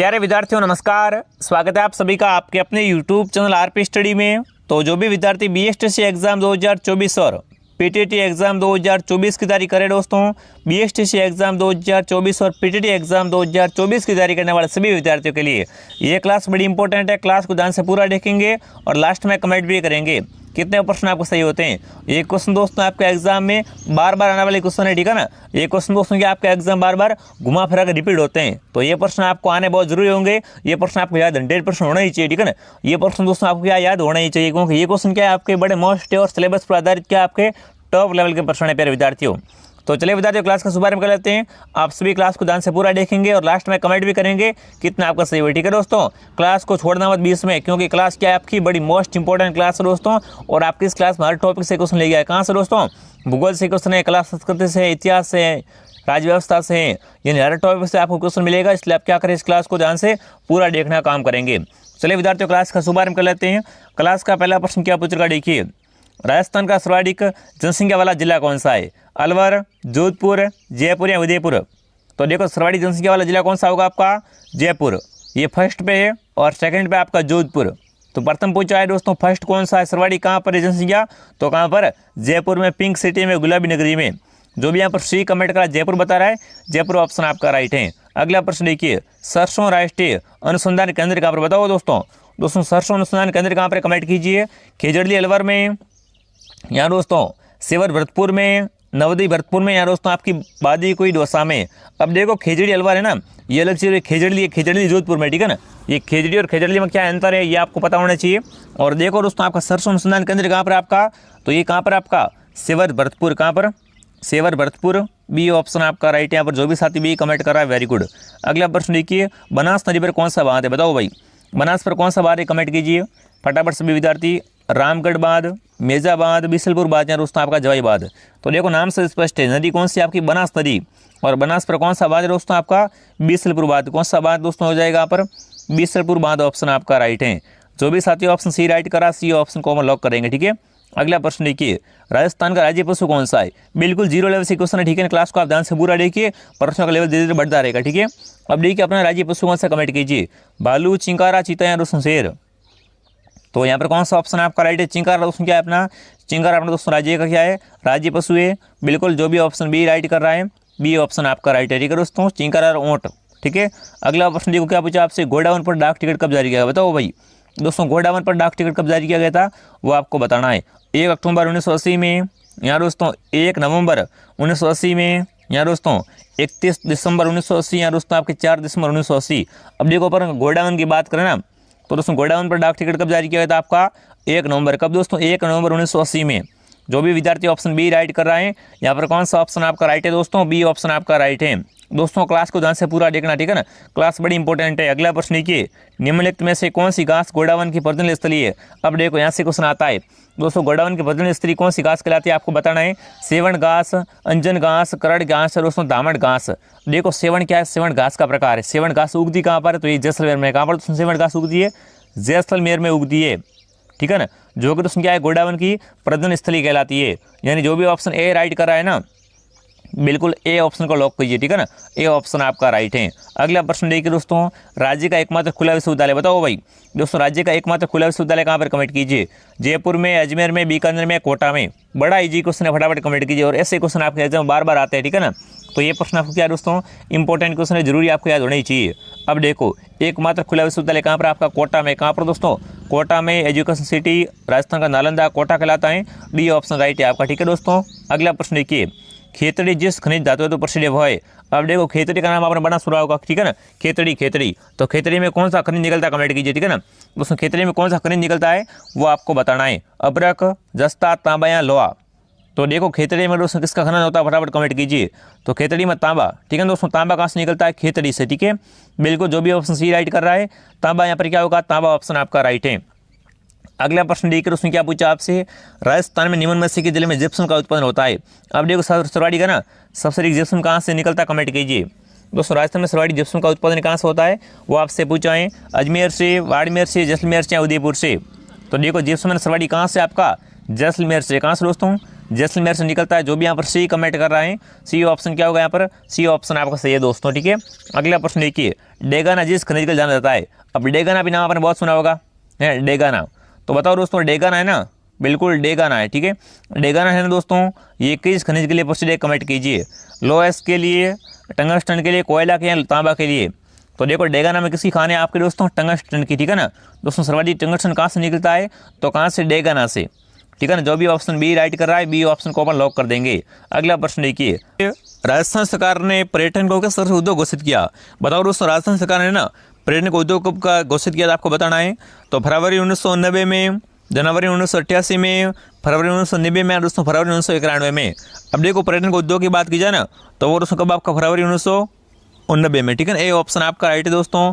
प्यारे विद्यार्थियों नमस्कार, स्वागत है आप सभी का आपके अपने YouTube चैनल आरपी स्टडी में। तो जो भी विद्यार्थी बीएसटीसी एग्जाम 2024 और पीटीटी एग्जाम 2024 की तैयारी करें दोस्तों, बीएसटीसी एग्जाम 2024 और पीटीटी एग्जाम 2024 की तैयारी करने वाले सभी विद्यार्थियों के लिए ये क्लास बड़ी इंपॉर्टेंट है। क्लास को ध्यान से पूरा देखेंगे और लास्ट में कमेंट भी करेंगे कितने प्रश्न आपको सही होते हैं। ये क्वेश्चन दोस्तों आपके एग्जाम में बार बार आने वाले क्वेश्चन है, ठीक है ना। ये क्वेश्चन दोस्तों के आपके एग्जाम बार बार घुमा फिरा कर रिपीट होते हैं, तो ये प्रश्न आपको आने बहुत जरूरी होंगे। ये प्रश्न आपको याद 100% होना ही चाहिए, ठीक है ना। ये प्रश्न दोस्तों आपको क्या याद होना ही चाहिए, क्योंकि ये क्वेश्चन क्या है आपके बड़े मोस्ट है और सिलेबस पर आधारित क्या आपके टॉप लेवल के प्रश्न है प्यारे विद्यार्थियों। तो चलिए विद्यार्थियों क्लास का शुभारंभ कर लेते हैं। आप सभी क्लास को ध्यान से पूरा देखेंगे और लास्ट में कमेंट भी करेंगे कितना आपका सही हुआ, ठीक है दोस्तों। क्लास को छोड़ना मत बीच में, क्योंकि क्लास क्या है आपकी बड़ी मोस्ट इंपॉर्टेंट क्लास है दोस्तों। और आपकी इस क्लास में हर टॉपिक से क्वेश्चन ले गया है। कहाँ से दोस्तों? भूगोल से क्वेश्चन है, कला संस्कृति से, इतिहास से, राज्य व्यवस्था से, यानी हर टॉपिक से आपको क्वेश्चन मिलेगा। इसलिए आप क्या करें, इस क्लास को ध्यान से पूरा देखना का काम करेंगे। चलिए विद्यार्थियों क्लास का शुभारंभ कर लेते हैं। क्लास का पहला प्रश्न क्या पूछ रहा देखिए, राजस्थान का सर्वाधिक जनसंख्या वाला जिला कौन सा है? अलवर, जोधपुर, जयपुर या उदयपुर? तो देखो सर्वाधिक जनसंख्या वाला जिला कौन सा होगा आपका? जयपुर, ये फर्स्ट पे है और सेकंड पे आपका जोधपुर। तो प्रथम पूछा है दोस्तों फर्स्ट कौन सा है सर्वाधिक कहाँ पर है जनसंख्या? तो कहाँ पर? जयपुर में, पिंक सिटी में, गुलाबी नगरी में। जो भी यहाँ पर सी कमेंट करा जयपुर बता रहा है, जयपुर ऑप्शन आपका राइट है। अगला प्रश्न देखिए, सरसों राष्ट्रीय अनुसंधान केंद्र कहाँ पर? बताओ दोस्तों सरसों अनुसंधान केंद्र कहाँ पर? कमेंट कीजिए। खेजड़ली अलवर में, यहाँ दोस्तों सेवर भरतपुर में, नवदी भरतपुर में, यहाँ दोस्तों आपकी बादी कोई डोसा में। अब देखो खेजड़ी अलवर है ना, ये अलग चीज़ है। खेजड़ी जोधपुर में, ठीक है ना। ये खेजड़ी और खेजड़ी में क्या अंतर है ये आपको पता होना चाहिए। और देखो दोस्तों आपका सरसों अनुसंधान केंद्र कहाँ पर आपका? तो ये कहाँ पर आपका? सेवर भरतपुर। कहाँ पर? सेवर भरतपुर, बी ऑप्शन आपका राइट। यहाँ पर जो भी साथी बी कमेंट कर रहा है वेरी गुड। अगला प्रश्न देखिए, बनास नदी पर कौन सा बांध है? बताओ भाई, बनास पर कौन सा बांध है? कमेंट कीजिए फटाफट सभी विद्यार्थी। रामगढ़ बांध, मेजा बांध, बिसलपुर बांध या दोस्तों आपका जवाई बांध। तो देखो नाम से स्पष्ट है, नदी कौन सी आपकी? बनास नदी। और बनास पर कौन सा बांध है दोस्तों आपका? बिसलपुर बांध। कौन सा बांध दोस्तों हो जाएगा यहाँ पर? बिसलपुर बांध ऑप्शन आपका राइट है। जो भी साथी ऑप्शन सी राइट करा, सी ऑप्शन को हम लॉक करेंगे, ठीक है। अगला प्रश्न देखिए, राजस्थान का राज्य पशु कौन सा है? बिल्कुल जीरो लेवल से क्वेश्चन है, ठीक है। क्लास को आप ध्यान से पूरा देखिए, प्रश्नों का लेवल धीरे धीरे बढ़ता रहेगा, ठीक है। अब देखिए अपना राज्य पशु कौन सा? कमेंट कीजिए। भालू, चिंकारा, चीता या दोस्तों शेर? तो यहाँ पर कौन सा ऑप्शन आपका राइट है? चिंकारा दोस्तों क्या है अपना? चिंकारा अपना दोस्तों राज्य का क्या है? राज्य पशु है। बिल्कुल जो भी ऑप्शन बी राइट कर रहा है, बी ऑप्शन आपका राइट है, ठीक है दोस्तों। चिंकारा और ऊंट, ठीक है। अगला प्रश्न देखो क्या पूछा आपसे, गोडाउन पर डाक टिकट कब जारी किया? बताओ भाई दोस्तों, गोडाउन पर डाक टिकट कब जारी किया गया था वो आपको बताना है। 1 अक्टूबर 1980 में, यहाँ दोस्तों 1 नवंबर 1980 में, यहाँ दोस्तों 31 दिसंबर 1980, यहाँ दोस्तों आपके 4 दिसंबर 1980। अब देखो पर गोडाउन की बात करें ना, तो दोस्तों गोडाउन पर डाक टिकट कब जारी किया गया था आपका? 1 नवंबर। कब दोस्तों? 1 नवंबर 1980 में। जो भी विद्यार्थी ऑप्शन बी राइट कर रहे हैं, यहाँ पर कौन सा ऑप्शन आपका राइट है दोस्तों? बी ऑप्शन आपका राइट है। दोस्तों क्लास को ध्यान से पूरा देखना, ठीक है ना। क्लास बड़ी इंपॉर्टेंट है। अगला प्रश्न देखिए, निम्नलिखित में से कौन सी घास गोडावन की प्रजनन स्थली है? अब देखो यहाँ से क्वेश्चन आता है दोस्तों, गोडावन की प्रजनन स्थली कौन सी घास कहलाती है आपको बताना है। सेवण घास, अंजन घास, करड़ घास और दोस्तों दामड़ घास। देखो सेवण क्या है? सेवण घास का प्रकार है। सेवण घास उगती कहाँ पर है? तो ये जैसलमेर में। कहाँ पर दोस्तों सेवण घास उगती है? जैसलमेर में उगती है, ठीक है ना। जो कि दोस्तों क्या है? गोडावन की प्रजनन स्थली कहलाती है। यानी जो भी ऑप्शन ए राइट कर रहा है ना, बिल्कुल ए ऑप्शन को लॉक कीजिए, ठीक है ना। ए ऑप्शन आपका राइट है। अगला प्रश्न देखिए दोस्तों, राज्य का एकमात्र खुला विश्वविद्यालय? बताओ भाई दोस्तों, राज्य का एकमात्र खुला विश्वविद्यालय कहाँ पर? कमेंट कीजिए। जयपुर में, अजमेर में, बीकानेर में, कोटा में? बड़ा इजी क्वेश्चन है, फटाफट कमेंट कीजिए। और ऐसे क्वेश्चन आपके एग्जाम बार बार आते हैं, ठीक है ना। तो ये प्रश्न आपको क्या है दोस्तों? इंपॉर्टेंट क्वेश्चन है, जरूरी आपको याद होना ही चाहिए। अब देखो एकमात्र खुला विश्वविद्यालय कहाँ पर आपका? कोटा में। कहाँ पर दोस्तों? कोटा में। एजुकेशन सिटी राजस्थान का नालंदा कोटा कहलाता है। डी ऑप्शन राइट है आपका, ठीक है दोस्तों। अगला प्रश्न देखिए, खेतड़ी जिस खनिज धातु तो प्रसिद्ध वो है? अब देखो खेतड़ी का नाम आपने बना सुना होगा, ठीक है ना। खेतड़ी। तो खेतड़ी में कौन सा खनिज निकलता है? कमेंट कीजिए, ठीक है ना। दोस्तों खेतड़ी में कौन सा खनिज निकलता है वो आपको बताना है। अब्रक, जस्ता, तांबा या लोहा? तो देखो खेतड़ी में दोस्तों किसका खनन होता है? फटाफट कमेंट कीजिए। तो खेतड़ी में तांबा, ठीक है दोस्तों। तांबा कहाँ से निकलता है? खेतड़ी से, ठीक है। बिल्कुल जो भी ऑप्शन सी राइट कर रहा है, तांबा यहाँ पर क्या होगा? तांबा ऑप्शन आपका राइट है। अगला प्रश्न देखकर उसने क्या पूछा आपसे, राजस्थान में निम्न में से किस जिले में जिप्सम का उत्पादन होता है? अब देखो सर्वाधिक का ना, सबसे अधिक जिप्सम कहाँ से निकलता है? कमेंट कीजिए। दोस्तों राजस्थान में सर्वाधिक जिप्सम का उत्पादन कहाँ से होता है वो आपसे पूछा है, अजमेर से, बाड़मेर से, जैसलमेर से या उदयपुर से? तो देखो जिप्सम सर्वाधिक कहाँ से आपका? जैसलमेर से। कहाँ से दोस्तों? जैसलमेर से निकलता है। जो भी यहाँ पर सी कमेंट कर रहा है, सी ऑप्शन क्या होगा यहाँ पर, सी ऑप्शन आपका सही है दोस्तों, ठीक है। अगला प्रश्न देखिए, डेगाना जिस खनिज को जाना जाता है। अब डेगाना भी नाम आपने बहुत सुना होगा, है डेगाना। तो बताओ दोस्तों, डेगाना है ना, बिल्कुल डेगाना है, ठीक है। डेगाना है ना दोस्तों, ये किस खनिज के लिए प्रसिद्ध है, कमेंट कीजिए। लोएस के लिए, टंगस्टन के लिए, कोयला के या तांबा के लिए। तो देखो डेगाना में किसकी खान है आपके दोस्तों, टंगस्टन की, ठीक है ना दोस्तों। सर्वाधिक टंगस्टन कहाँ से निकलता है, तो कहाँ से, डेगाना से, ठीक है ना। जो भी ऑप्शन बी राइट कर रहा है, बी ऑप्शन को अपन लॉक कर देंगे। अगला प्रश्न देखिए, राजस्थान सरकार ने पर्यटन को किस तरह से उद्योग घोषित किया। बताओ दोस्तों, राजस्थान सरकार ने ना पर्यटन को उद्योग का घोषित किया था, आपको बताना है। तो फरवरी 1990 में, जनवरी 1988 में, फरवरी 1990 में, दोस्तों फरवरी 1991 में। अब देखो पर्यटन को उद्योग की बात की जाए ना, तो वो दोस्तों कब आपका, फरवरी 1990 में, ठीक है ना। ए ऑप्शन आपका राइट है दोस्तों।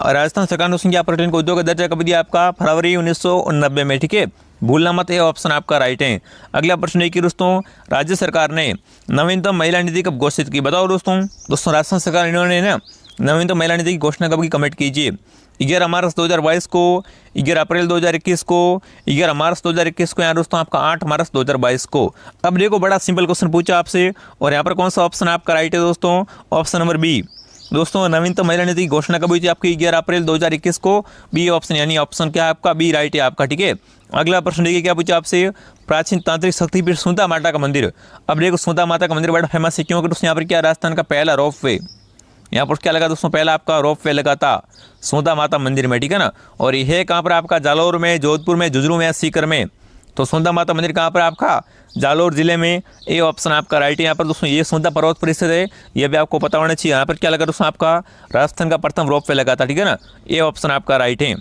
राजस्थान सरकार ने दोस्तों क्या पर्यटन को उद्योग का दर्जा कब दिया, आपका फरवरी 1990 में, ठीक है, भूलना मत, ये ऑप्शन आपका राइट है। अगला प्रश्न देखिए दोस्तों, राज्य सरकार ने नवीनतम महिला नीति कब घोषित की। बताओ दोस्तों, राजस्थान सरकार इन्होंने ना नवीनतम महिला नीति की घोषणा कब की, कमेंट कीजिए। 11 मार्च 2022 को, 11 अप्रैल 2021 को, 11 मार्च 2021 को, यहाँ दोस्तों आपका 8 मार्च 2022 को। अब देखो बड़ा सिंपल क्वेश्चन पूछा आपसे, और यहाँ पर कौन सा ऑप्शन आपका राइट है दोस्तों, ऑप्शन नंबर बी। दोस्तों नवीनतम महिला नीति की घोषणा कब हुई थी आपकी, 11 अप्रैल 2021 को, बी ऑप्शन, यानी ऑप्शन क्या है आपका, बी राइट है आपका, ठीक है। अगला प्रश्न देखिए क्या पूछा आपसे, प्राचीन तांत्रिक शक्तिपीठ सुंदा माता का मंदिर। अब देखो सुंदा माता का मंदिर बड़ा फेमस है, क्योंकि दोस्तों यहाँ पर क्या, राजस्थान का पहला रोप वे, यहाँ पर क्या लगा दोस्तों, पहला आपका रोप वे लगा था सुंदा माता मंदिर में, ठीक है ना। और ये है कहाँ पर आपका, जालौर में, जोधपुर में, झुंझुनू में या सीकर में। तो सुंदा माता मंदिर कहाँ पर आपका, जालौर जिले में। ए ऑप्शन आपका राइट है। यहाँ पर दोस्तों ये सुंदा पर्वत पर स्थित है, ये भी आपको पता होना चाहिए। यहाँ पर क्या लगा दोस्तों, आपका राजस्थान का प्रथम रोप वे लगा था, ठीक है ना। ए ऑप्शन आपका राइट है।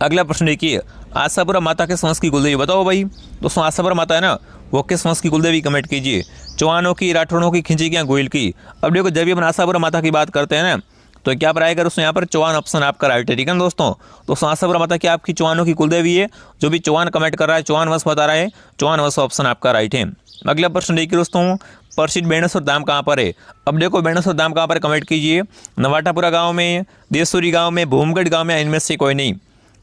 अगला प्रश्न देखिए, आशापुरा माता किस वंश की कुलदेवी। बताओ भाई दोस्तों, आशापुरा माता है ना, वो किस वंश की कुलदेवी, कमेंट कीजिए। चौहानों की, राठौड़ों की, खिंची की या गोयल की। अब देखो जब भी अपन आशापुरा माता की बात करते हैं ना, तो क्या पर आएगा दोस्तों, यहाँ पर चौहान ऑप्शन आपका राइट है, ठीक है ना दोस्तों आशापुरा माता क्या आपकी चौहानों की कुलदेवी है। जो भी चौहान कमेंट कर रहा है, चौहान वंश बता रहा है, चौहान वंश ऑप्शन आपका राइट है। अगला प्रश्न देखिए दोस्तों, प्रसिद्ध बेणेश्वर धाम कहाँ पर है। अब देखो बेणेश्वर धाम कहाँ पर, कमेंट कीजिए। नवाटापुरा गाँव में, देशूरी गाँव में, भूमगढ़ गाँव में, इनमें से कोई नहीं।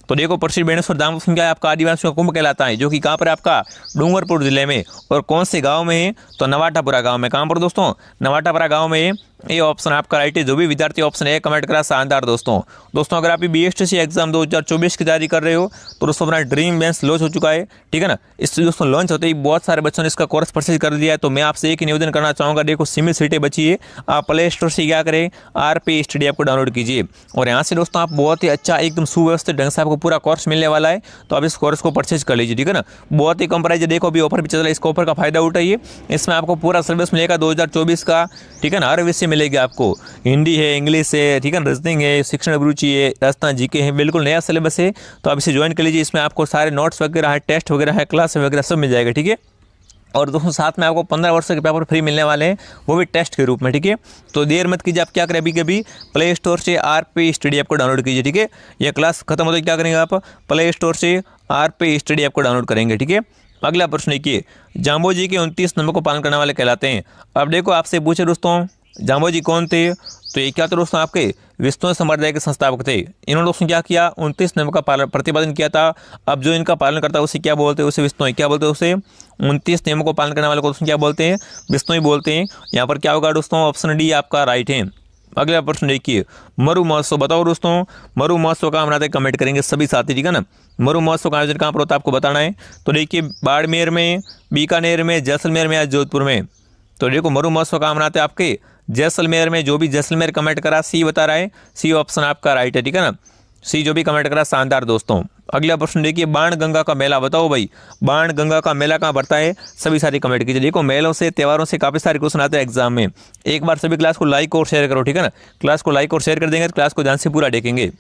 तो देखो प्रसिद्ध बेणेश्वर धाम क्या है आपका, आदिवासियों का कुंभ कहलाता है, जो कि कहाँ पर आपका, डूंगरपुर जिले में। और कौन से गांव में है, तो नवाटापुरा गांव में। कहाँ पर दोस्तों, नवाटापुरा गांव में। ये ऑप्शन आपका राइट है। जो भी विद्यार्थी ऑप्शन है कमेंट करा, शानदार दोस्तों अगर आप BSTC एग्जाम 2024 की तैयारी कर रहे हो, तो दोस्तों अपना ड्रीम बेंच लॉन्च हो चुका है, ठीक है ना। इससे दोस्तों लॉन्च होते ही बहुत सारे बच्चों ने इसका कोर्स परचेज कर दिया है। तो मैं आपसे एक ही निवेदन करना चाहूँगा, देखो सीमित सीटें बची है, आप प्ले स्टोर से क्या करें, RP स्टडी ऐप को डाउनलोड कीजिए। और यहाँ से दोस्तों आप बहुत ही अच्छा एकदम सुव्यवस्थित ढंग से आपको पूरा कोर्स मिलने वाला है। तो आप इस कोर्स को परचेज कर लीजिए, ठीक है ना। बहुत ही कम प्राइस है, देखो अभी ऑफर भी चल रहा है, इस ऑफर का फायदा उठाइए। इसमें आपको पूरा सिलेबस मिलेगा 2024 का, ठीक है ना। हर विषय मिलेगी आपको, हिंदी है, इंग्लिश है, ठीक है, रीजनिंग है, शिक्षण अभिरुचि है, राजस्थान जीके है, बिल्कुल नया सिलेबस है। तो आप इसे ज्वाइन कर लीजिए। इसमें आपको सारे नोट्स वगैरह है, टेस्ट वगैरह है, क्लास वगैरह सब मिल जाएगा, ठीक है। और दोस्तों साथ में आपको 15 वर्ष के पेपर फ्री मिलने वाले हैं, वो भी टेस्ट के रूप में, ठीक है। तो देर मत कीजिए, आप क्या करें, अभी कभी प्ले स्टोर से RP स्टडी ऐप को डाउनलोड कीजिए, ठीक है। ये क्लास खत्म होते क्या करेंगे, आप प्ले स्टोर से RP स्टडी ऐप को डाउनलोड करेंगे, ठीक है। अगला प्रश्न देखिए, जाम्बोजी के 29 नियमों को पालन करने वाले कहलाते हैं। अब देखो आपसे पूछे दोस्तों, जाम्बोजी कौन थे, तो ये क्या थे दोस्तों, आपके विष्णु संप्रदाय के संस्थापक थे। इन्होंने दोस्तों क्या किया, 29 नियमों का पालन प्रतिपादन किया था। अब जो इनका पालन करता है उसे क्या बोलते हैं, उसे विष्णु क्या बोलते हैं, उसे 29 नियमों को पालन करने वाले को दोस्तों क्या बोलते हैं, विष्णु ही बोलते हैं। यहाँ पर क्या होगा दोस्तों, ऑप्शन डी आपका राइट है। अगला प्रश्न देखिए, मरु महोत्सव। बताओ दोस्तों, मरु महोत्सव का मनाते कमेंट करेंगे सभी साथी, ठीक है ना। मरु महोत्सव का आयोजन कहाँ पर होता है आपको बताना है। तो देखिए बाड़मेर में, बीकानेर में, जैसलमेर में या जोधपुर में। तो देखो मरु महोत्सव कहाँ मनाते हैं आपके, जैसलमेर में। जो भी जैसलमेर कमेंट करा, सी बता रहा है, सी ऑप्शन आपका राइट है, ठीक है ना। सी जो भी कमेंट करा, शानदार दोस्तों। अगला प्रश्न देखिए, बाण गंगा का मेला। बताओ भाई, बाण गंगा का मेला कहाँ पड़ता है, सभी सारी कमेंट कीजिए। देखो मेलों से, त्योहारों से काफ़ी सारे क्वेश्चन आते हैं एग्जाम में। एक बार सभी क्लास को लाइक और शेयर करो, ठीक है ना। क्लास को लाइक और शेयर कर देंगे तो क्लास को ध्यान से पूरा देखेंगे।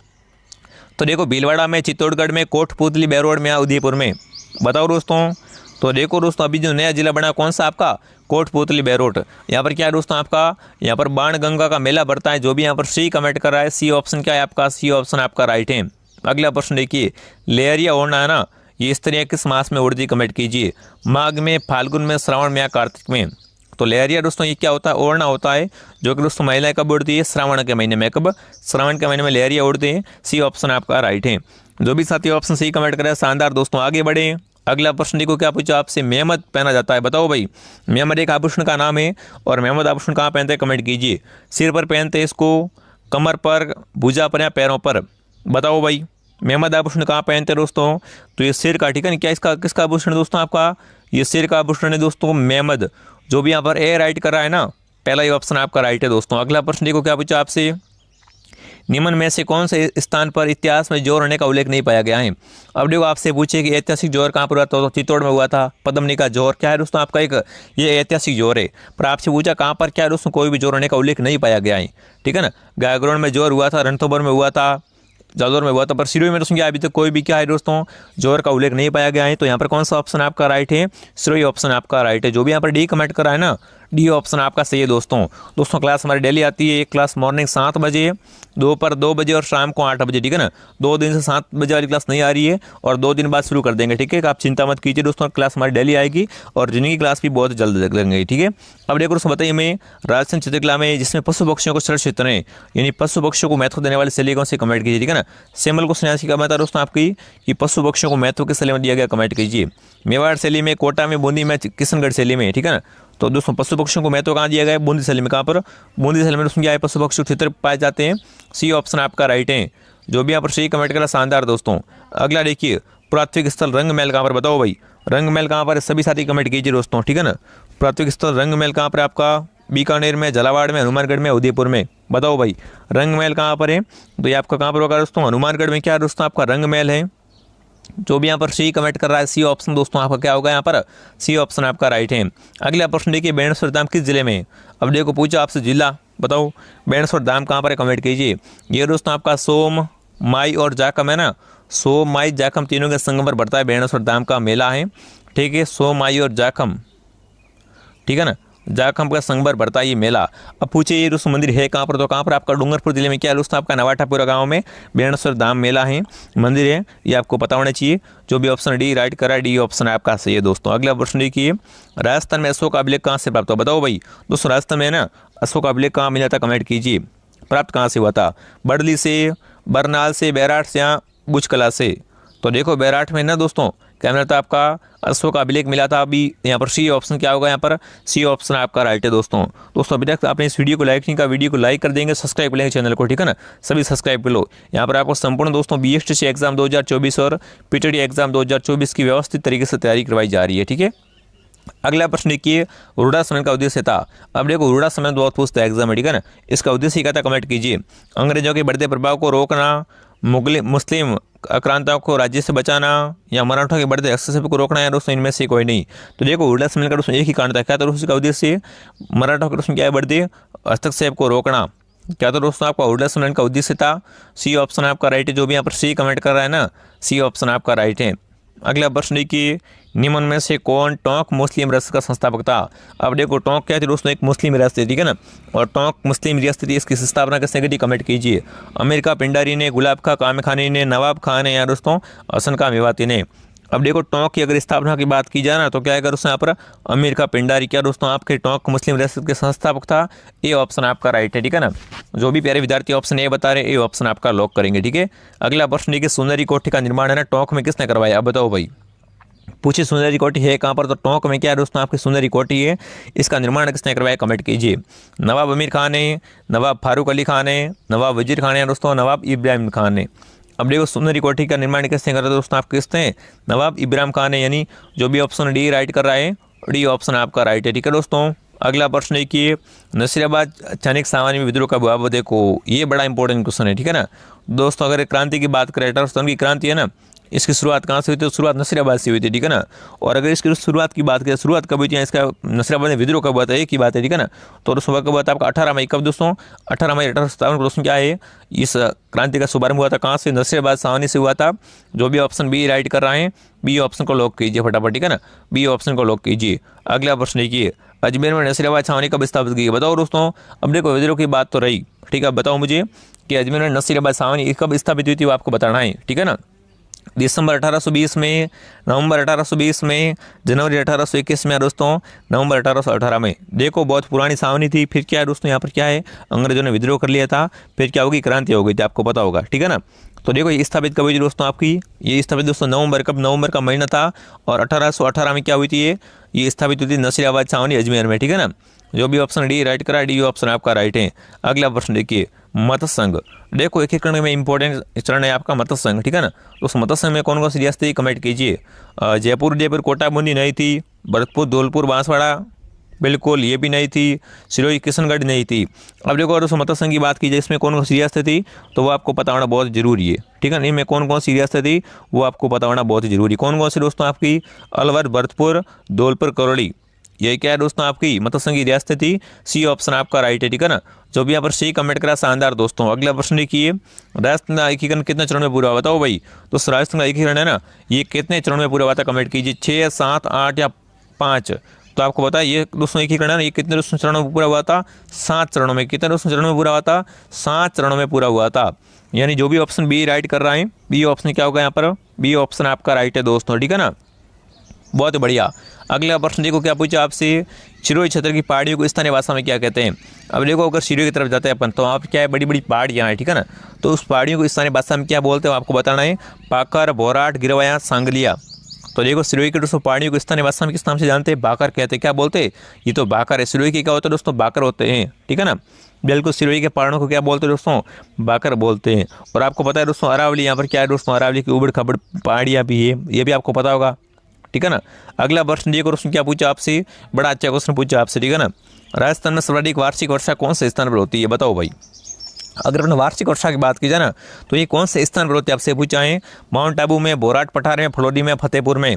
तो देखो भीलवाड़ा में, चित्तौड़गढ़ में, कोटपुतली, बेरोड में या उदयपुर में। बताओ दोस्तों। तो देखो दोस्तों अभी जो नया जिला बना कौन सा आपका, कोटपुतली बेरोट। यहाँ पर क्या है दोस्तों आपका, यहाँ पर बाण गंगा का मेला बढ़ता है। जो भी यहाँ पर सी कमेंट कर रहा है, सी ऑप्शन क्या है आपका, सी ऑप्शन आपका राइट है। अगला प्रश्न देखिए, लेहरिया ओढ़ना है ना, ये स्त्रियाँ किस मास में उड़ती, कमेंट कीजिए। माघ में, फाल्गुन में, श्रावण में या कार्तिक में। तो लेहरिया दोस्तों ये क्या होता है, ओढ़ना होता है, जो कि दोस्तों महिलाएं कब उड़ती है, श्रावण के महीने में। कब, श्रावण के महीने में लेहरिया उड़ते हैं। सी ऑप्शन आपका राइट है। जो भी साथी ऑप्शन सही कमेंट करें, शानदार दोस्तों। आगे बढ़े, अगला प्रश्न देखो क्या पूछा आपसे, मेहमद पहना जाता है, बताओ भाई। मेहमद एक आभूषण का नाम है और मेहमद आभूषण कहाँ पहनते हैं, कमेंट कीजिए। सिर पर पहनते हैं इसको, कमर पर, भुजा पर या पैरों पर, बताओ भाई। मेहमद आभूषण कहाँ पहनते हैं दोस्तों, तो ये सिर का, ठीक है ना। क्या इसका किसका आभूषण है दोस्तों, आपका ये सिर का आभूषण है दोस्तों, मेहमद। जो भी यहाँ पर ए राइट कर रहा है ना, पहला ये ऑप्शन आपका राइट है दोस्तों। अगला प्रश्न देखो क्या पूछा आपसे, निम्न में से कौन से स्थान पर इतिहास में जोर होने का उल्लेख नहीं पाया गया है। अब देखो आपसे पूछे कि ऐतिहासिक जोर कहाँ पर हुआ था, तो चित्तौड़ में हुआ था। पद्मनी का जोर क्या है दोस्तों, आपका एक ये ऐतिहासिक जोर है। पर आपसे पूछा कहाँ पर क्या है दोस्तों, कोई भी जोर होने का उल्लेख नहीं पाया गया है, ठीक है ना। गायग्रोन में जोर हुआ था, रणथंभौर में हुआ था, जालौर में हुआ था, पर सिरोही में दोस्तों क्या अभी तक कोई भी क्या है दोस्तों, जोर का उल्लेख नहीं पाया गया है। तो यहाँ पर कौन सा ऑप्शन आपका राइट है, सिरोही ऑप्शन आपका राइट है। जो भी यहाँ पर डी कमेंट करा है ना, डी ऑप्शन आपका सही है दोस्तों। क्लास हमारी डेली आती है, एक क्लास मॉर्निंग 7 बजे, दोपहर 2 बजे और शाम को 8 बजे, ठीक है ना। 2 दिन से 7 बजे वाली क्लास नहीं आ रही है और 2 दिन बाद शुरू कर देंगे, ठीक है। आप चिंता मत कीजिए दोस्तों, क्लास हमारी डेली आएगी और जिनकी क्लास भी बहुत जल्द लगेंगी, ठीक है। अब देखो दोस्तों बताइए, मैं राजस्थान चित्रकला में जिसमें पशु पक्षियों को सरल क्षेत्र है, यानी पशु पक्षियों को महत्व देने वाले शैली कौन से, कमेंट कीजिए, ठीक है ना। सेमल को सन्यासी का बता दोस्तों आपकी कि पशु पक्षियों को महत्व किस शैली में दिया गया, कमेंट कीजिए। मेवाड़ शैली में, कोटा में, बूंदी में, किशनगढ़ शैली में, ठीक है ना। तो दोस्तों पशु पक्षियों को महत्व कहाँ दिया गया है, बूंदी शैली में। कहाँ पर, बूंदी शैली में दोस्तों क्या है, पशु पक्षी क्षेत्र पाए जाते हैं। सी ऑप्शन आपका राइट है। जो भी यहाँ पर सही कमेंट करा, शानदार दोस्तों। अगला देखिए, पुरातात्विक स्थल रंग महल कहाँ पर, बताओ भाई। रंग महल कहाँ पर है, सभी साथी कमेंट कीजिए दोस्तों, ठीक है ना। पुरातात्विक स्थल रंग महल कहाँ पर आपका, बीकानेर में, झालावाड़ में, हनुमानगढ़ में, उदयपुर में, बताओ भाई। रंग महल कहाँ पर है, तो ये आपका कहाँ पर होगा दोस्तों, हनुमानगढ़ में क्या है दोस्तों, आपका रंग महल है। जो भी यहाँ पर सी कमेंट कर रहा है, सी ऑप्शन दोस्तों आपका क्या होगा, यहाँ पर सी ऑप्शन आपका राइट है। अगला प्रश्न देखिए, बेणेश्वर धाम किस जिले में है। अब देखो पूछा आपसे जिला, बताओ बेणेश्वर धाम कहाँ पर है, कमेंट कीजिए। ये दोस्तों आपका सोम, माई और जाखम है ना, सोम, माई, जाखम तीनों के संगम पर बढ़ता है बेणेश्वर धाम का मेला है, ठीक है। सोम, माई और जाखम, ठीक है ना, जाखम का संगम बढ़ता है ये मेला। अब पूछे ये दोस्तों मंदिर है कहाँ पर, तो कहाँ पर आपका डूंगरपुर जिले में क्या है दोस्तों, आपका नवाठापुरा गांव में बेणेश्वर धाम मेला है, मंदिर है, ये आपको पता होना चाहिए। जो भी ऑप्शन डी राइट करा है, डी ऑप्शन आपका सही है दोस्तों। अगला प्रश्न देखिए, राजस्थान में अशोक अभिलेख कहाँ से प्राप्त हुआ, बताओ भाई। दोस्तों राजस्थान में ना अशोक अभिलेख कहाँ मिला था, कमेंट कीजिए। प्राप्त कहाँ से हुआ था, बड़ली से, बरनाल से, बैराठ से या बुचकला से। तो देखो बैराठ में ना दोस्तों क्या मिला था, आपका अशोक अभिलेख मिला था। अभी यहाँ पर सी ऑप्शन क्या होगा, यहाँ पर सी ऑप्शन आपका राइट है दोस्तों। अभी तक आपने इस वीडियो को लाइक नहीं किया, वीडियो को लाइक कर देंगे, सब्सक्राइब कर लेंगे चैनल को, ठीक है ना। सभी सब्सक्राइब कर लो। यहाँ पर आपको संपूर्ण दोस्तों BSTC एग्जाम 2024 और PTT एग्जाम 2024 की व्यवस्थित तरीके से तैयारी करवाई जा रही है, ठीक है। अगला प्रश्न देखिए, रूढ़ा सम्मेलन का उद्देश्य था। अब देखो रूढ़ा सम्मेलन बहुत पूछता है एग्जाम में, ठीक है ना। इसका उद्देश्य क्या था, कमेंट कीजिए। अंग्रेजों के बढ़ते प्रभाव को रोकना, मुस्लिम आक्रांताओं को राज्य से बचाना, या मराठों के बढ़ते हस्तक्षेप को रोकना है दोस्तों, इनमें से कोई नहीं। तो देखो रूढ़ा सम्मेलन का दोस्तों एक ही कारण था, क्या था दोस्तों, का उद्देश्य मराठों के दोस्तों क्या है, बढ़ते हस्तक्षेप को रोकना। क्या तो दोस्तों आपका रूढ़ा सम्मेलन का उद्देश्य था, सी ऑप्शन आपका राइट है। जो भी यहाँ पर सी कमेंट कर रहा है ना, सी ऑप्शन आपका राइट है। अगला प्रश्न देखिए, निम्न में से कौन टोंक मुस्लिम रियासत का संस्थापक था। अब देखो टोंक क्या थी दोस्तों, एक मुस्लिम रियासत थी, ठीक है ना। और टोंक मुस्लिम रियासत थी, इसकी स्थापना किसने की, कमेंट कीजिए। अमीर खां पिंडारी ने, गुलाब खां कामेखानी ने, नवाब खान ने, या दोस्तों हसन खां मेवाती ने। अब देखो टोंक की अगर स्थापना की बात की जाए ना, तो क्या है दोस्तों यहाँ पर अमीर खां पिंडारी क्या दोस्तों आपके टोंक मुस्लिम रियासत के संस्थापक था। ए ऑप्शन आपका राइट है, ठीक है ना। जो भी प्यारे विद्यार्थी ऑप्शन ए बता रहे, ए ऑप्शन आपका लॉक करेंगे, ठीक है। अगला प्रश्न देखिए, सुंदरी कोठी का निर्माण है ना टोंक में किसने करवाया, अब बताओ भाई। पूछिए सुंदरी कोठी है कहाँ पर, तो टोंक में क्या है दोस्तों आपकी सुंदरी कोठी है, इसका निर्माण किसने करवाया, कमेंट कीजिए। नवाब अमीर खान ने, नवाब फारूक अली खान ने, नवाब वजीर खान ने, दोस्तों नवाब इब्राहिम खान ने। अब देखो सुंदरी कोठी का निर्माण किसने करा दोस्तों, आप किसने, नवाब इब्राहिम खान ने, यानी जो भी ऑप्शन डी राइट कर रहा है, डी ऑप्शन आपका राइट है, ठीक है दोस्तों। अगला प्रश्न देखिए, नसीराबाद चाणक्य सामान्य में विद्रोह का हुआ, देखो ये बड़ा इंपॉर्टेंट क्वेश्चन है, ठीक है ना दोस्तों। अगर क्रांति की बात करें, अठारह की क्रांति है ना, इसकी शुरुआत कहाँ से हुई थी, तो शुरुआत नसीराबाद से हुई थी, ठीक है ना। और अगर इसकी शुरुआत की बात करें, शुरुआत कब हुई थी, इसका नसीराबाद में विद्रोह कब हुआ था, एक ही बात है, ठीक है ना। तो सुबह कब हुआ था आपका 18 मई, कब दोस्तों 18 मई 1857 को दोस्तों क्या है, इस क्रांति का शुभारंभ हुआ था, कहाँ से, नसीराबाद सावनी से हुआ था। जो भी ऑप्शन बी राइट कर रहे हैं, बी ऑप्शन को लॉक कीजिए फटाफट, ठीक है ना, बी ऑप्शन को लॉक कीजिए। अगला प्रश्न देखिए, अजमेर में नसीराबाद छावनी कब स्थापित की, बताओ दोस्तों। अब देखो विद्रोह की बात तो रही, ठीक है, बताओ मुझे कि अजमेर में नसीराबाद छावनी कब स्थापित हुई थी, वो आपको बताना है, ठीक है ना। दिसंबर 1820 में, नवंबर 1820 में, जनवरी 1821 में दोस्तों, नवंबर 1818 में। देखो बहुत पुरानी सावनी थी। फिर क्या है दोस्तों, यहाँ पर क्या है, अंग्रेजों ने विद्रोह कर लिया था, फिर क्या होगी, क्रांति हो गई थी, आपको पता होगा, ठीक है ना। तो देखो ये स्थापित कब हुई थी दोस्तों आपकी, ये स्थापित दोस्तों नवंबर, कब, नवंबर का महीना था। और 1818 में क्या हुई थी, ये स्थापित हुई थी नसीराबाद छावनी अजमेर में, ठीक है ना। जो भी ऑप्शन डी राइट करा, डी ऑप्शन आपका राइट है। अगला प्रश्न देखिए, मत्स्य संघ। देखो एकीकरण में इंपॉर्टेंट चरण है आपका मत्स्य संघ, ठीक है ना। तो उस मत्स्य संघ में कौन कौन सी रियासत थी, कमेंट कीजिए। जयपुर, उदयपुर, कोटा, बूंदी नहीं थी। भरतपुर, धौलपुर, बांसवाड़ा, बिल्कुल ये भी नहीं थी। सिरोही, किशनगढ़ नहीं थी। अब देखो अगर उस मत्स्य संघ की बात की जाए, इसमें कौन कौन सी रियासत थी, तो वो आपको पता होना बहुत जरूरी है, ठीक है ना। इनमें कौन कौन सी रियासत थी वो आपको पता होना बहुत जरूरी। कौन कौन सी दोस्तों आपकी, अलवर, भरतपुर, धौलपुर, करौली, ये क्या है दोस्तों आपकी मत्स्य संघ की रियासत थी। सी ऑप्शन आपका राइट है, ठीक है ना। जो भी यहाँ पर सी कमेंट करा, शानदार दोस्तों। अगला प्रश्न देखिए, राजस्थान का एकीकरण कितने चरण में पूरा हुआ, बताओ भाई। तो राजस्थान का एकीकरण है ना, ये कितने चरण में पूरा हुआ था, कमेंट कीजिए। 6, 7, 8 या 5। तो आपको पता है ये दोस्तों एकीकरण है ना, ये कितने दोस्तों चरणों में पूरा हुआ था, 7 चरणों में। कितने दोस्तों चरणों में पूरा हुआ था, 7 चरणों में पूरा हुआ था। यानी जो भी ऑप्शन बी राइट कर रहा है, बी ऑप्शन क्या होगा यहाँ पर, बी ऑप्शन आपका राइट है दोस्तों, ठीक है ना। बहुत बढ़िया। अगला प्रश्न देखो क्या पूछा आपसे, सिरोही क्षेत्र की पहाड़ियों को स्थानीय भाषा में क्या कहते हैं। अब देखो अगर सिरोही की तरफ जाते हैं अपन, तो आप क्या है, बड़ी बड़ी पहाड़ियाँ हैं, ठीक है ना। तो उस पहाड़ियों को स्थानीय भाषा में क्या बोलते हैं आपको बताना है। पाकर, बोराट, गिरवाया, सांगलिया। तो देखो सिरोही के दोस्तों पहाड़ियों को स्थानीय भाषा में किस नाम से जानते हैं, बाकर कहते हैं। क्या बोलते हैं, ये तो बाकर है। सिरोही के क्या होते हैं दोस्तों, बाकर होते हैं, ठीक है ना। बिल्कुल सिरोही के पहाड़ों को क्या बोलते हैं दोस्तों, बाकर बोलते हैं। और आपको पता है दोस्तों अरावली, यहाँ पर क्या है दोस्तों, अरावली की उबड़ खबड़ पहाड़ियाँ भी है, ये भी आपको पता होगा, ठीक है ना। अगला प्रश्न देखो दोस्तों क्या पूछा आपसे, बड़ा अच्छा क्वेश्चन पूछा आपसे, ठीक है ना। राजस्थान में सर्वाधिक वार्षिक वर्षा कौन से स्थान पर होती है, बताओ भाई। अगर अपने वार्षिक वर्षा की बात की जाए ना, तो ये कौन से स्थान पर होती है, आपसे पूछा है। माउंट आबू में, बोराट पठार में, फलोदी में, फतेहपुर में।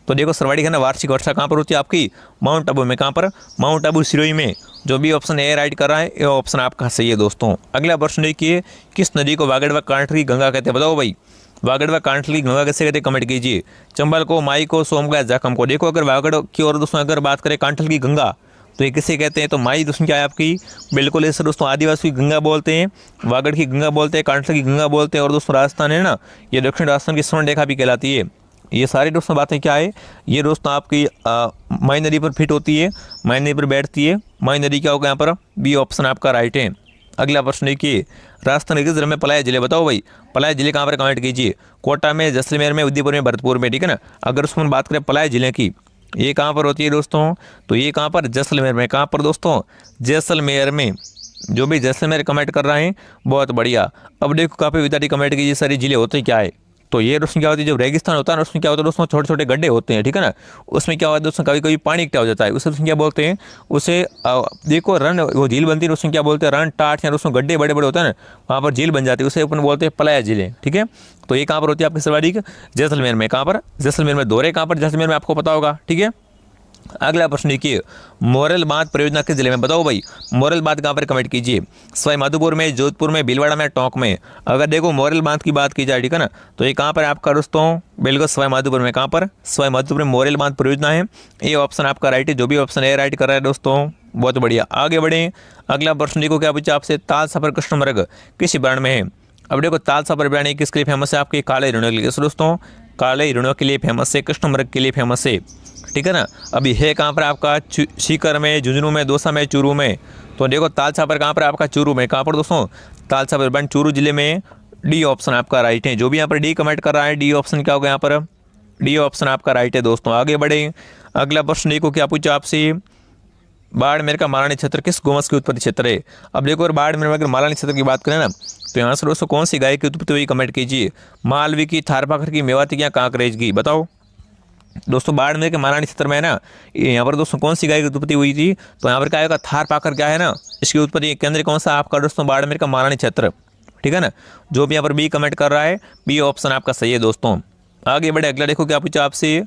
तो देखो सर्वाधिक है ना वार्षिक वर्षा कहाँ पर होती है आपकी, माउंट आबू में। कहाँ पर, माउंट आबू, सिरोही में। जो भी ऑप्शन ए राइट कर रहा है, ये ऑप्शन आपका सही है दोस्तों। अगला प्रश्न देखिए, किस नदी को वागड़ व कांठल की गंगा कहते हैं, बताओ भाई। वागड़ व कांठल की गंगा कैसे कहते हैं, कमेंट कीजिए। चंबल को, माई को, सोमगा, जाखम को। देखो अगर वागड़ की और दोस्तों अगर बात करें कांठल की गंगा, तो ये किसे कहते हैं, तो माई दोस्तों क्या है आपकी, बिल्कुल इसे दोस्तों आदिवासी की गंगा बोलते हैं, वागड़ की गंगा बोलते हैं, कांठल की गंगा बोलते हैं। और दोस्तों राजस्थान है ना, ये दक्षिण राजस्थान की स्वर्ण रेखा भी कहलाती है। ये सारी दोस्तों बातें क्या है, ये दोस्तों आपकी माई नदी पर फिट होती है, माई नदी पर बैठती है। माई नदी क्या होगा यहाँ पर, बी ऑप्शन आपका राइट है। अगला प्रश्न देखिए, राजस्थान के जिले में पलाया जिले, बताओ भाई। पलाया जिले कहाँ पर, कमेंट कीजिए। कोटा में, जैसलमेर में, उदयपुर में, भरतपुर में, ठीक है ना। अगर उसमें बात करें पलाया जिले की, ये कहाँ पर होती है दोस्तों, तो ये कहाँ पर, जैसलमेर में। कहाँ पर दोस्तों, जैसलमेर में। जो भी जैसलमेर कमेंट कर रहे हैं बहुत बढ़िया। अब देखो काफ़ी विद्यार्थी कमेंट कीजिए सारी जिले होते क्या है। तो ये दोस्तों क्या होती है, जब रेगिस्तान होता है ना, उसमें क्या होता है दोस्तों, छोटे छोटे गड्ढे होते हैं, ठीक है ना। उसमें क्या होता है दोस्तों, कभी कभी पानी इकट्ठा हो जाता है, उसे दोस्तों क्या बोलते हैं, उसे देखो रन, वो झील बनती है, उसमें क्या बोलते हैं, रन टाट, या दोस्तों गड्ढे बड़े बड़े होते हैं ना, वहाँ पर झील बन जाती है, उसे अपन बोलते हैं पलाया झीलें, ठीक है। तो ये कहाँ पर होती है आपकी सर्वाधिक, जैसलमेर में। कहाँ पर, जैसलमेर में। दोहरे कहाँ पर, जैसलमेर में, आपको पता होगा, ठीक है। अगला प्रश्न देखिए, मोरेल बांध परियोजना किस जिले में, बताओ भाई। मोरेल बांध कहाँ पर, कमेंट कीजिए। सवाई माधोपुर में, जोधपुर में, भीलवाड़ा में, टोंक में। अगर देखो मोरेल बांध की बात की जाए, ठीक है ना, तो ये कहाँ पर आपका दोस्तों, बिल्कुल सवाई माधोपुर में। कहाँ पर, सवाई माधोपुर में मोरेल बांध परियोजना है, ये ऑप्शन आपका राइट है। जो भी ऑप्शन ए राइट कर रहा है दोस्तों, बहुत बढ़िया। आगे बढ़े, अगला प्रश्न देखो क्या पूछा आपसे, ताल सफर कृष्णमृग किस ब्रांड में है। अब देखो ताल सफर ब्रांड किसके लिए फेमस है, आपके काले हिरणों के लिए। दोस्तों काले हिरणों के लिए फेमस है, कृष्णमृग के लिए फेमस है, ठीक है ना। अभी है कहाँ पर आपका, सीकर में, झुंझुनू में, दौसा में, चूरू में। तो देखो ताल छापर कहाँ पर आपका, चूरू में। कहाँ पर दोस्तों, ताल छापर ब्रांड चूरू जिले में। डी ऑप्शन आपका राइट है। जो भी यहाँ पर डी कमेंट कर रहा है, डी ऑप्शन क्या होगा यहाँ पर, डी ऑप्शन आपका राइट है दोस्तों। आगे बढ़े, अगला प्रश्न देखो क्या पूछा आपसे, बाड़मेर का मालानी क्षेत्र किस गोवंश की उत्पत्ति क्षेत्र है। अब देखो बाड़मेर में अगर मालानी क्षेत्र की बात करें ना, तो यहाँ से दोस्तों कौन सी गाय की उत्पत्ति हुई, कमेंट कीजिए। मालवी की, थारपाखर की, मेवाती की या कांकरेज की, बताओ। दोस्तों बाड़मेर के मालानी क्षेत्र में है ना, यहाँ पर दोस्तों कौन सी गाय की उत्पत्ति हुई थी, तो यहाँ पर क्या आएगा, थारपाखर क्या है ना, इसकी उत्पत्ति केंद्र कौन सा आपका दोस्तों, बाड़मेर का मालानी क्षेत्र, ठीक है ना। जो भी यहाँ पर बी कमेंट कर रहा है, बी ऑप्शन आपका सही है दोस्तों। आगे बढ़े, अगला देखो क्या पूछा आपसे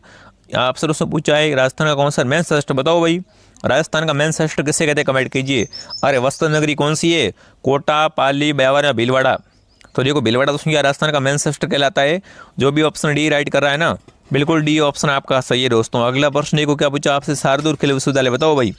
दोस्तों पूछा है, राजस्थान का कौन सा मेन शस्त्र, बताओ भाई। राजस्थान का मेन शस्त्र किसे कहते हैं, कमेंट कीजिए। अरे वस्त्र नगरी कौन सी है, कोटा, पाली, ब्यावर या भीलवाड़ा। तो देखो भीलवाड़ा दोस्तों क्या राजस्थान का मेन शस्त्र कहलाता है। जो भी ऑप्शन डी राइट कर रहा है ना, बिल्कुल डी ऑप्शन आपका सही है दोस्तों। अगला प्रश्न देखो क्या पूछा आपसे, शारदुल खेल विश्वविद्यालय, बताओ भाई।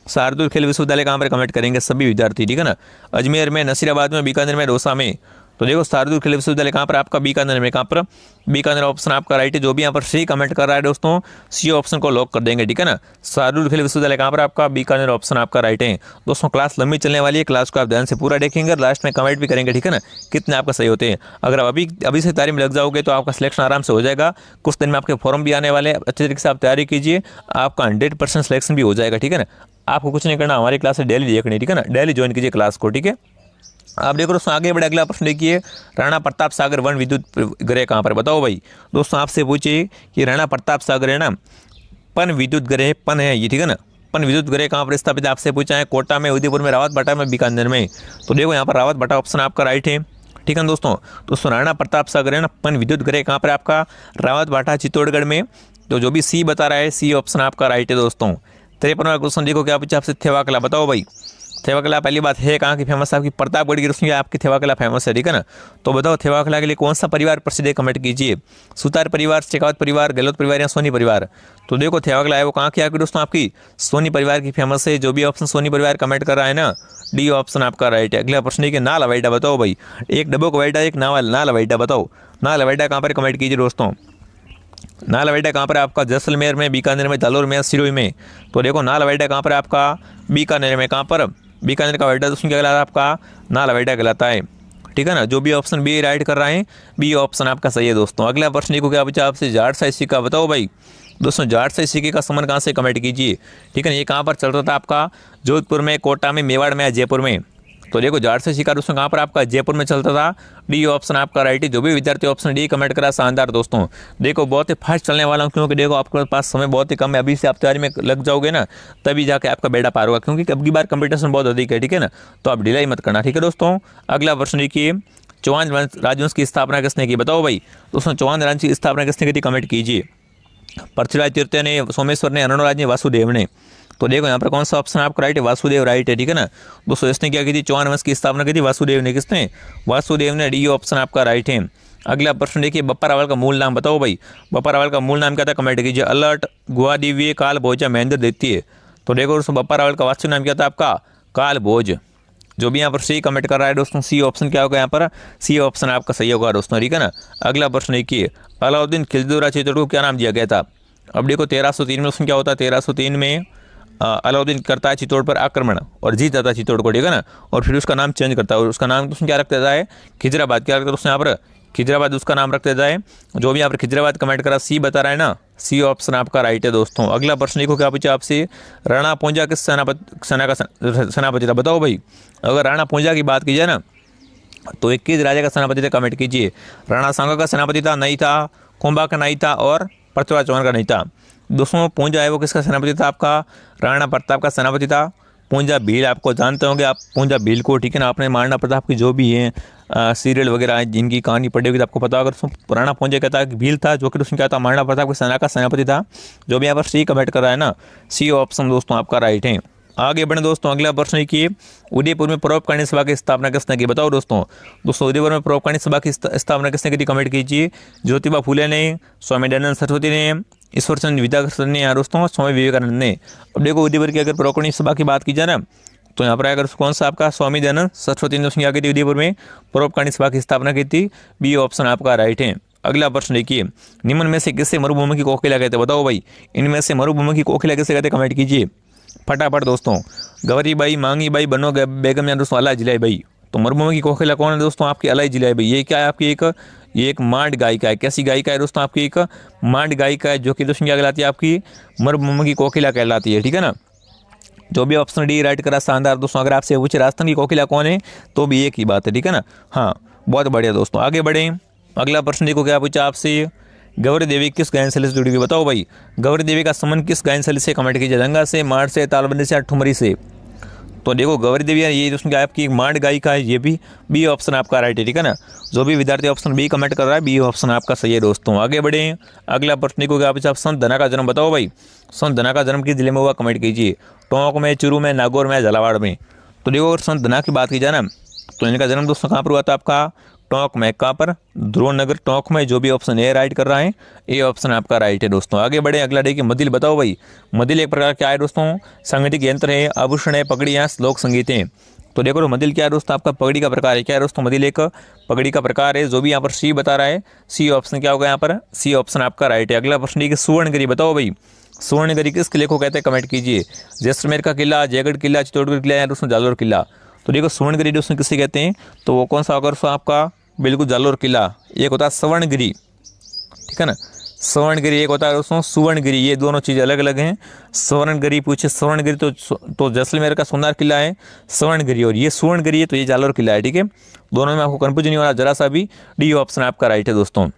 शारदुल खेल विश्वविद्यालय कहाँ पर, कमेंट करेंगे सभी विद्यार्थी, ठीक है ना। अजमेर में, नसीराबाद में, बीकानेर में, दौसा में। तो देखो शार्दुल खेल विश्वविद्यालय कहाँ पर आपका बीकानेर में, कहाँ पर बीकानेर ऑप्शन आपका राइट है। जो भी यहाँ पर सी कमेंट कर रहा है दोस्तों सी ऑप्शन को लॉक कर देंगे, ठीक है ना। शार्दुल खेल विश्वविद्यालय कहाँ पर आपका बीकानेर ऑप्शन आपका राइट है। दोस्तों क्लास लंबी चलने वाली है, क्लास को आप ध्यान से पूरा देखेंगे और लास्ट में कमेंट भी करेंगे, ठीक है ना, कितने आपका सही होते हैं। अगर आप अभी से तैयारी में लग जाओगे तो आपका सिलेक्शन आराम से हो जाएगा। कुछ दिन में आपके फॉर्म भी आने वाले हैं, अच्छे तरीके से आप तैयारी कीजिए, आपका 100% सिलेक्शन भी हो जाएगा, ठीक है ना। आपको कुछ नहीं करना, हमारी क्लास डेली देखनी, ठीक है ना, डेली ज्वाइन कीजिए क्लास को, ठीक है। आप देखो दोस्तों आगे बढ़े, अगला प्रश्न देखिए, राणा प्रताप सागर वन विद्युत गृह कहाँ पर, बताओ भाई। दोस्तों आपसे पूछिए कि राणा प्रताप सागर है ना, पन विद्युत गृह, पन है ये, ठीक है ना, पन विद्युत गृह कहाँ पर स्थापित है, आपसे पूछा है कोटा में, उदयपुर में, रावत बाटा में, बीकानेर में। तो देखो यहाँ पर रावत बाटा ऑप्शन आपका राइट है, ठीक है ना दोस्तों राणा प्रताप सागर है ना, पन विद्युत गृह कहाँ पर आपका, रावत बाटा चित्तौड़गढ़ में। तो जो भी सी बता रहा है सी ऑप्शन आपका राइट है दोस्तों। 53वां क्वेश्चन देखो क्या पूछा आपसे, थेवाकला, बताओ भाई। थेवाकला पहली बात है कहाँ की फेमस है, आपकी प्रतापगढ़ की रसोई आपकी थेवाकला फेमस है, ठीक है ना। तो बताओ थेवाकला के लिए कौन सा परिवार प्रसिद्ध है, कमेंट कीजिए। सुतार परिवार, शेखावत परिवार, गहलोत परिवार या सोनी परिवार। तो देखो थेवाकला है वो कहाँ की आपकी दोस्तों, आपकी सोनी परिवार की फेमस है। जो भी ऑप्शन सोनी परिवार कमेंट कर रहा है ना, डी ऑप्शन आपका राइट है। अगला प्रश्न है कि नाल हवाईडा, बताओ भाई। एक डबोक हवाईडा, एक नाल हवाईडा, बताओ नाल हवाईडा कहाँ पर, कमेंट कीजिए दोस्तों। नाल हवाईडा कहाँ पर आपका, जैसलमेर में, बीकानेर में, जालोर में, सिरोही में। तो देखो नाल हवाईडा कहाँ पर आपका, बीकानेर में। कहाँ पर, बीकानेर का हवाईडा दोस्तों क्या कहलाता है आपका, नाल हवाईडा कहलाता है, ठीक है ना। जो भी ऑप्शन बी राइट कर रहे हैं बी ऑप्शन आपका सही है दोस्तों। अगला प्रश्न देखो क्या पूछा आपसे, जाट साई सिक्का, बताओ भाई। दोस्तों जाट साई सिक्के का संबंध कहाँ से, कमेंट कीजिए, ठीक है ना। ये कहाँ पर चल रहा था आपका, जोधपुर में, कोटा में, मेवाड़ में या जयपुर में। तो देखो जाट साई सिक्का दोस्तों कहाँ पर आपका, जयपुर में चलता था, डी ऑप्शन आपका राइट है। जो भी विद्यार्थी ऑप्शन डी कमेंट करा शानदार दोस्तों। देखो बहुत ही फास्ट चलने वाला हूँ, क्योंकि देखो आपके पास समय बहुत ही कम है, अभी से आप तैयारी में लग जाओगे ना तभी जाके आपका बेड़ा पार होगा, क्योंकि अब की बार कंपटीशन बहुत अधिक है, ठीक है ना। तो आप ढिलाई मत करना, ठीक है दोस्तों। अगला प्रश्न देखिए, चौहान राजवंश की स्थापना किसने की, बताओ भाई। दोस्तों चौहान राजवंश की स्थापना किसने की थी, कमेंट कीजिए। पृथ्वीराज तृतीय ने, सोमेश्वर ने, अरुणराज ने, वासुदेव ने। तो देखो यहाँ पर कौन सा ऑप्शन आपका राइट है, वासुदेव राइट है, ठीक है ना दोस्तों। इसने क्या की थी, चौहान वंश की स्थापना की थी वासुदेव ने, किसने, वासुदेव ने, डी ऑप्शन आपका राइट है। अगला प्रश्न देखिए, बप्पा रावल का मूल नाम, बताओ भाई। बप्पा रावल का मूल नाम क्या था, कमेंट कीजिए। अलर्ट, गुहा दिव्य, काल भोज, महेंद्र द्वितीय। तो देखो दोस्तों बप्पा रावल का वास्तविक नाम क्या था आपका, काल भोज। जो भी यहाँ पर सी कमेंट कर रहा है दोस्तों सी ऑप्शन क्या होगा, यहाँ पर सी ऑप्शन आपका सही होगा दोस्तों, ठीक है ना। अगला प्रश्न देखिए, अलाउद्दीन खिलजी चित्तौड़ को क्या नाम दिया गया था। अब देखो 1303 में उसमें क्या होता है, 1303 में अलाउद्दीन करता है चित्तौड़ पर आक्रमण और जीत जाता है चित्तौड़ को, ठीक है ना। और फिर उसका नाम चेंज करता है और उसका नाम उसने क्या रख देता है, खिजराबाद। क्या रखता है उसने यहाँ पर, खिजराबाद उसका नाम रख देता है। जो भी यहाँ पर खिजराबाद कमेंट करा सी बता रहा है ना, सी ऑप्शन आपका राइट है दोस्तों। अगला प्रश्न देखो क्या पूछा आपसे, राणा पोंजा किस सेना का सेनापति था, बताओ भाई। अगर राणा पोंजा की बात की जाए ना तो 21 राजा का सेनापति था, कमेंट कीजिए। राणा सांगा का सेनापति था, नहीं था। कोंबा का नहीं था और पृथ्वीराज चौहान का नहीं था। दोस्तों पूंजा है वो किसका सेनापति था आपका, राणा प्रताप का सेनापति था। पूंजा भील आपको जानते होंगे आप, पूंजा भील को, ठीक है ना। आपने महाराणा प्रताप की जो भी है सीरियल वगैरह जिनकी कहानी पढ़ी होगी तो आपको पता होगा। राणा पूंजा कहता है कि भील था, जो कि उसने क्या था, महाराणा प्रताप की सेना का सेनापति था। जो भी यहाँ पर सी कमेंट कर रहा है ना, सी ऑप्शन दोस्तों आपका राइट है। आगे बढ़े दोस्तों, अगला प्रश्न की, उदयपुर में परोपकारिणी सभा की स्थापना किसने की, बताओ दोस्तों। उदयपुर में परोपकारिणी सभा की स्थापना किसने की थी, कमेंट कीजिए। ज्योतिबा फूले ने, स्वामी दयानंद सरस्वती ने, ईश्वरचंद विद्यासागर ने या दोस्तों स्वामी विवेकानंद ने। अब देखो उदयपुर की अगर परोपकारिणी सभा की बात की जाए ना तो यहाँ पर अगर कौन सा आपका, स्वामी दयानंद सरस्वती ने उसने क्या की थी, उदयपुर में परोपकारिणी सभा की स्थापना की थी, बी ऑप्शन आपका राइट है। अगला प्रश्न देखिए, निम्न में से किससे मरुभूमि की कोकिला कहते, बताओ भाई। इनमें से मरुभूमि की कोकिला किससे कहते, कमेंट कीजिए फटाफट दोस्तों। गौरीबाई, मांगीबाई, बनो बेगम या दोस्तों अलाई जिलाई। तो मरुभूमि की कोकिला कौन है दोस्तों, आपकी अलाई जिलाई। ये क्या है आपकी ये एक मांड गायिका है। कैसी गायिका है दोस्तों, आपकी एक मांड गायिका है, जो कि दोस्तों क्या कहलाती है, आपकी मरुभूमि की कोकिला कहलाती है, ठीक है ना। जो भी ऑप्शन डी राइट करा शानदार दोस्तों। अगर आपसे पूछे राजस्थान की कोकिला कौन है तो भी एक ही बात है, ठीक है ना। हाँ बहुत बढ़िया दोस्तों, आगे बढ़े। अगला प्रश्न देखो क्या पूछा आपसे, गौरी देवी किस गायन शैली से जुड़ी हुई, बताओ भाई। गौरी देवी का संबंध किस गायन शैली से, कमेंट कीजिए। रंगा से, मांड से, तालबंदी से, ठुमरी से। तो देखो गौरी देवी ये दोस्तों क्या आपकी मांड गायिका है, ये भी बी ऑप्शन आपका राइट है, ठीक है ना। जो भी विद्यार्थी ऑप्शन बी कमेंट कर रहा है बी ऑप्शन आपका सही है दोस्तों। आगे बढ़े, अगला प्रश्न देखो क्या पूछा, संत धना का जन्म, बताओ भाई। संत धना का जन्म किस जिले में हुआ, कमेंट कीजिए। टोंक में, चूरू में, नागौर में, झालावाड़ में। तो देखो अगर संत धना की बात की जाए ना तो इनका जन्म दोस्तों कहाँ पर हुआ था आपका, टोंक में। कहाँ पर, ध्रुव नगर टोंक में। जो भी ऑप्शन ए राइट कर रहा है ये ऑप्शन आपका राइट है दोस्तों। आगे बढ़े, अगला देखिए मदिल, बताओ भाई। मदिल एक प्रकार क्या है दोस्तों, संगीत यंत्र है, आभूषण है, पगड़ियाँ, लोक संगीत है। तो देखो मदिल क्या है दोस्तों, आपका पगड़ी का प्रकार है। क्या है दोस्तों, मदिल एक पगड़ी का प्रकार है। जो भी यहाँ पर सी बता रहा है, सी ऑप्शन क्या होगा यहाँ पर, सी ऑप्शन आपका राइट है। अगला प्रश्न है कि सुवर्णगिरी, बताओ भाई सुवर्णगिरी किस किले को कहते हैं, कमेंट कीजिए। जैसलमेर का किला, जयगढ़ किला, चित्तौड़गढ़ किला या दोस्तों जालोर किला। तो देखो सुवर्णगिरी दोस्तों किसे कहते हैं, तो वो कौन सा होगा दोस्तों आपका, बिल्कुल जालोर किला। एक होता है सुवर्णगिरी, ठीक है ना, सुवर्णगिरी। एक होता है दोस्तों सुवर्णगिरी, ये दोनों चीज़ अलग अलग हैं। सुवर्णगिरी पूछे सुवर्णगिरी तो जैसलमेर का सोनार किला है सुवर्णगिरी, और ये सुवर्णगिरी है तो ये जालोर किला है, ठीक है। दोनों में आपको कंफ्यूजन नहीं हो रहा जरा सा भी, डी ऑप्शन आपका राइट है दोस्तों।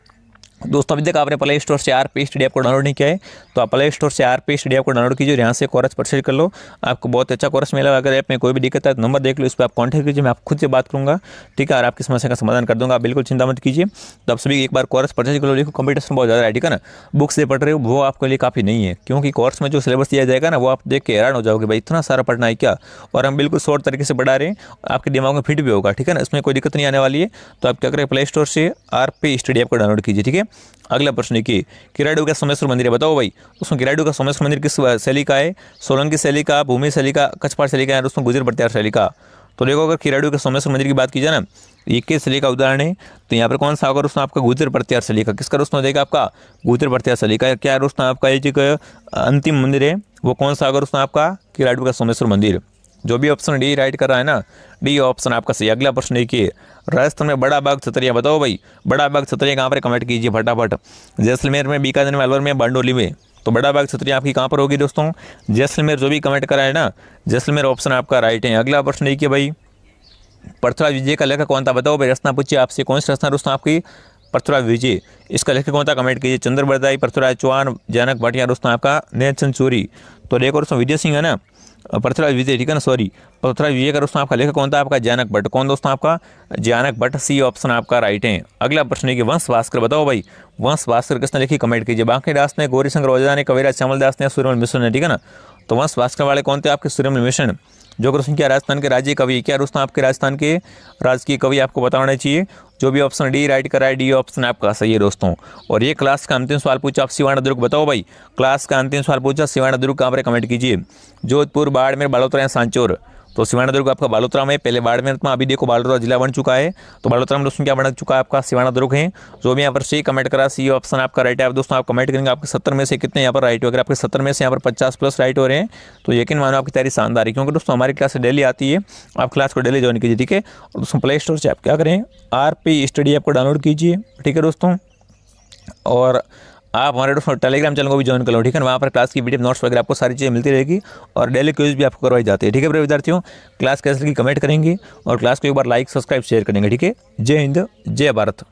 अभी तक आपने प्ले स्टोर से आरपी स्टडी ऐप को डाउनलोड नहीं किया है तो आप प्ले स्टोर से आरपी स्टडी ऐप को डाउनलोड कीजिए और यहाँ से कोर्स परचेज कर लो, आपको बहुत अच्छा कोर्स मिलेगा। अगर ऐप में कोई भी दिक्कत है तो नंबर देख लो, इस पर आप कॉन्टैक्ट कीजिए, मैं आप खुद से बात करूँगा, ठीक है, और आपकी समस्या का समाधान कर दूँगा। आप बिल्कुल चिंता मत कीजिए। तो आप सभी एक बार कोर्स परचेज कर लो। देखो कंपटीशन बहुत ज़्यादा है, ठीक है ना, बुक से पढ़ रहे हो वो आपके लिए काफ़ी नहीं है, क्योंकि कोर्स में जो सिलेबस दिया जाएगा ना वो आप देख के हैरान हो जाओगे, भाई इतना सारा पढ़ना है क्या, और हम बिल्कुल शॉर्ट तरीके से पढ़ा रहे हैं, आपके दिमाग में फिट भी होगा, ठीक है ना, इसमें कोई दिक्कत नहीं आने वाली है। तो आप क्या करें, प्ले स्टोर से आरपी स्टडी ऐप को डाउनलोड कीजिए, ठीक है। अगला प्रश्न है कि किराडू का सोमेश्वर मंदिर है, बताओ भाई उसमें किराडू का सोमेश्वर मंदिर किस शैली का है, सोलंकी शैली का, भूमि शैली का, कछपार शैली का, उसमें गुजर प्रत्यार शैली का। तो देखो अगर किराडू के सोमेश्वर मंदिर की बात की जाए ना, ये किस शैली का उदाहरण है, तो यहाँ पर कौन सा होगा दोस्तों आपका गुजर प्रत्यार शैली का। किसका दोस्तों देगा आपका गुजर प्रत्यार शैली का। क्या है दोस्तों आपका ये अंतिम मंदिर है वो कौन सा होगा दोस्तों आपका किराडू का सोमेश्वर मंदिर। जो भी ऑप्शन डी राइट कर रहा है ना, डी ऑप्शन आपका सही। अगला प्रश्न है कि राजस्थान में बड़ा बाग छतरिया, बताओ भाई बड़ा बाग छतरिया कहाँ पर, कमेंट कीजिए फटाफट। जैसलमेर में, बीकानेर में, अलवर में, बारडोली में। तो बड़ा बाग छतरिया आपकी कहाँ पर होगी दोस्तों, जैसलमेर। जो भी कमेंट करा है ना जैसलमेर ऑप्शन आपका राइट है। अगला प्रश्न है कि भाई पृथ्वीराज विजय का लेखक कौन था, बताओ भाई। रचना पूछिए आपसे, कौन सी रचना दोस्तों आपकी, पृथ्वीराज विजय। इसका लेखक कौन था, कमेंट कीजिए। चंद्र बरदाई, पृथ्वीराज चौहान, जनक भट्ट या दोस्तों आपका नैनचंद चौरी। तो देखो दोस्तों विजय सिंह है ना, पृथ्वीराज विजय, ठीक है ना, सॉरी पृथ्वीराज विजय का दोस्तों आपका लेखक कौन था, आपका जानक भट्ट। कौन दोस्तों आपका जानक भट्ट, सी ऑप्शन आपका राइट है। अगला प्रश्न है कि वंश भास्कर, बताओ भाई वंश भास्कर किसने लिखी, कमेंट कीजिए। बांकीदास ने, गौरीशंकर ओझा ने, कविराज श्यामलदास ने, सूर्यमल मिश्र ने, ठीक है ना। तो वंश भास्कर वाले कौन थे आपके, सूर्यमल मिश्र, जो दोस्तों क्या राजस्थान के राज्य कवि, क्या दोस्तों आपके राजस्थान के राजकीय कवि आपको बताना चाहिए। जो भी ऑप्शन डी राइट करा है, डी ऑप्शन आपका सही है दोस्तों। और ये क्लास का अंतिम सवाल पूछा आप सिवाना दुर्ग, बताओ भाई क्लास का अंतिम सवाल पूछा सिवाना दुर्ग कहाँ पर, कमेंट कीजिए। जोधपुर, बाड़मेर, बालोतरा या सांचौर। तो सिवाना दुर्ग आपका बालोतरा में, पहले बाड़मेर में, अभी देखो बालोतरा जिला बन चुका है, तो बालोतरा में दोस्तों क्या बन चुका है आपका सिवाना दुर्ग है। जो भी यहाँ पर सी कमेंट करा, सी ऑप्शन आपका राइट है। आप दोस्तों आप कमेंट करेंगे आपके 70 में से कितने यहाँ पर राइट हो। अगर आपके 70 में से यहाँ पर 50+ राइट हो रहे हैं तो यकीन मानो आपकी तैयारी शानदार है, क्योंकि दोस्तों हमारी क्लास डेली आती है, आप क्लास को डेली ज्वाइन कीजिए, ठीक है। और दोस्तों प्ले स्टोर से आप क्या करें, आरपी स्टडी ऐप को डाउनलोड कीजिए, ठीक है दोस्तों। और आप हमारे दोस्तों टेलीग्राम चैनल को भी ज्वाइन कर लो, ठीक है। वहाँ पर क्लास की पीडीएफ नोट्स वगैरह आपको सारी चीज़ें मिलती रहेगी और डेली क्विज भी आपको करवाई जाती है, ठीक है प्रिय विद्यार्थियों। क्लास कैसे लगी कमेंट करेंगे और क्लास को एक बार लाइक, सब्सक्राइब, शेयर करेंगे, ठीक है। जय हिंद, जय भारत।